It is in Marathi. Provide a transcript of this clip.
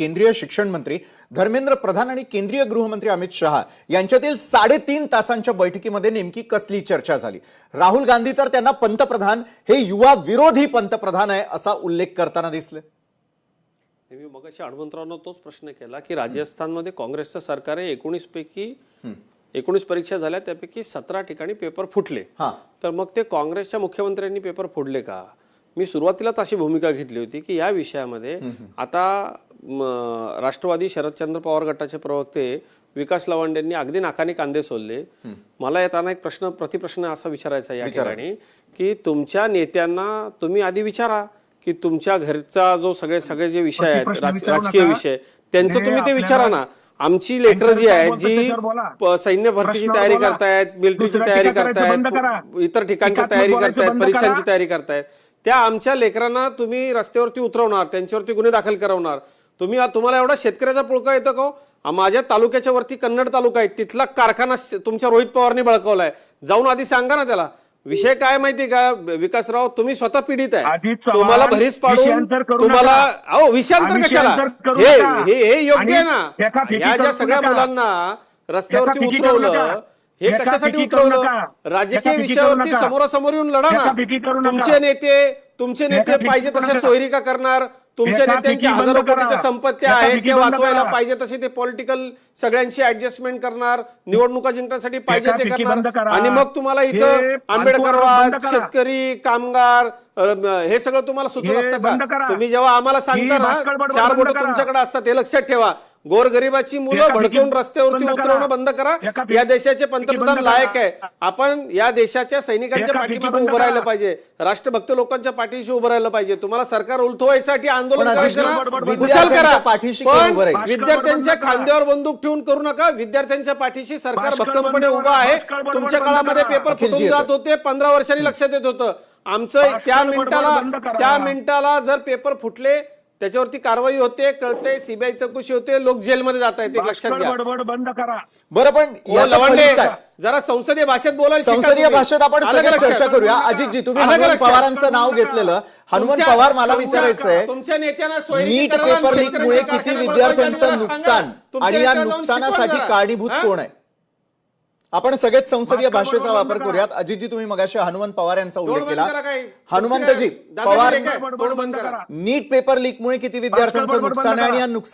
केंद्रीय शिक्षण मंत्री धर्मेंद्र प्रधान आणि केंद्रीय गृहमंत्री अमित शहा यांच्यातील 3.5 तासांच्या बैठकीमध्ये नेमकी कसली चर्चा झाली? राहुल गांधी तर त्यांना पंतप्रधान हे युवा विरोधी पंतप्रधान आहे असा उल्लेख करताना दिसले। मी मगाशी हनुमंतरावांना तोच प्रश्न केला की राजस्थानमध्ये काँग्रेसचं सरकार आहे, 19 पैकी 19 परीक्षा झाल्या, त्यापैकी 17 ठिकाणी पेपर फुटले। तर मग ते काँग्रेसच्या मुख्यमंत्र्यांनी पेपर फोडले का? मी सुरुवातीलाच अशी भूमिका घेतली होती की या विषयामध्ये आता राष्ट्रवादी शरदचंद्र पवार गटाचे प्रवक्ते विकास लवांड यांनी अगदी नाकाने कांदे सोलले। मला येताना एक प्रतिप्रश्न असा विचारायचा या ठिकाणी की तुमच्या नेत्यांना तुम्ही आधी विचारा की तुमच्या घरचा जो सगळे जे विषय आहेत, राजकीय विषय, त्यांचं तुम्ही ते विचारा ना। आमची लेकरं जी आहेत, जी सैन्य भरतीची तयारी करतायत, मिलिटरीची तयारी करतायत, इतर ठिकाणची तयारी करतायत, परीक्षांची तयारी करतायत, त्या आमच्या लेकरांना तुम्ही रस्त्यावरती उतरवणार, त्यांच्यावरती गुन्हे दाखल करवणार। तुम्हाला एवढा शेतकऱ्याचा पुळका येतो का? माझ्या तालुक्याच्या वरती कन्नड तालुका आहे, तिथला कारखाना तुमच्या रोहित पवारनी बळकावलाय, जाऊन आधी सांगा ना त्याला। विषय काय माहिती का विकासराव, तुम्ही स्वतः पीडित आहे, तुम्हाला भरीस पाडून तुम्हाला विषयांतर कशाला? हे योग्य आहे ना? या ज्या सगळ्या मुलांना रस्त्यावरती उतरवलं, हे कशासाठी उतरवलं? राजकीय विषयावरती समोरासमोर येऊन लढा ना। तुमचे नेते पाहिजे तसे सोयरिका करणार, तुमच्या नेत्यांच्या हजारो कोटीच्या संपत्त्या आहेत त्या वाचवायला पाहिजे तसे ते पॉलिटिकल सगळ्यांची ऍडजस्टमेंट करणार, निवडणुका जिंकण्यासाठी पाहिजे ते करणार, आणि मग तुम्हाला इथं आंबेडकरवाद, शेतकरी, कामगार हे सगळं तुम्हाला सुचत असतं का? तुम्ही जेव्हा आम्हाला सांगता ना 4 बोटं तुमच्याकडे असतात, हे लक्षात ठेवा। गोरगरिबाची मुलं भडकवून रस्त्यावरती उतरवणं बंद करा। या देशाचे पंतप्रधान लायक आहे, आपण या देशाच्या सैनिकांच्या पाठीमागे उभं राहिलं पाहिजे, राष्ट्रभक्त लोकांच्या पाठीशी उभं राहिलं पाहिजे। तुम्हाला सरकार उलथवायसाठी आंदोलन करायचं ना, कुशल करा, पण विद्यार्थ्यांच्या खांद्यावर बंदूक ठेवून करू नका। विद्यार्थ्यांच्या पाठीशी सरकार भक्कमपणे उभं आहे। तुमच्या काळामध्ये पेपर फुटून जात होते, 15 वर्षांनी लक्षात येत होतं आमचं। त्या मिनिटाला जर पेपर फुटले त्याच्यावरती कारवाई होते, कळते, सीबीआय चौकशी होते, लोक जेलमध्ये जात आहेत, लक्षात घ्या। बरं, पण जरा संसदीय भाषेत बोलायला, संसदीय भाषेत आपण चर्चा करूया। अजितजी, तुम्ही हनुमंत पवारांचं नाव घेतलेलं, हनुमंत पवार, मला विचारायचंय तुमच्या नेत्यांना नीट पेपर लीक मुळे किती विद्यार्थ्यांचं नुकसान आणि या नुकसानासाठी कारणीभूत कोण आहे? आपण सगळेच संसदीय भाषेचा वापर करूयात। अजितजी, तुम्ही मगाशी हनुमंत पवार यांचा उल्लेख केला। हनुमंतजी, पवार, नीट पेपर लीक मुळे किती विद्यार्थ्यांचं नुकसान आहे आणि या नुकसान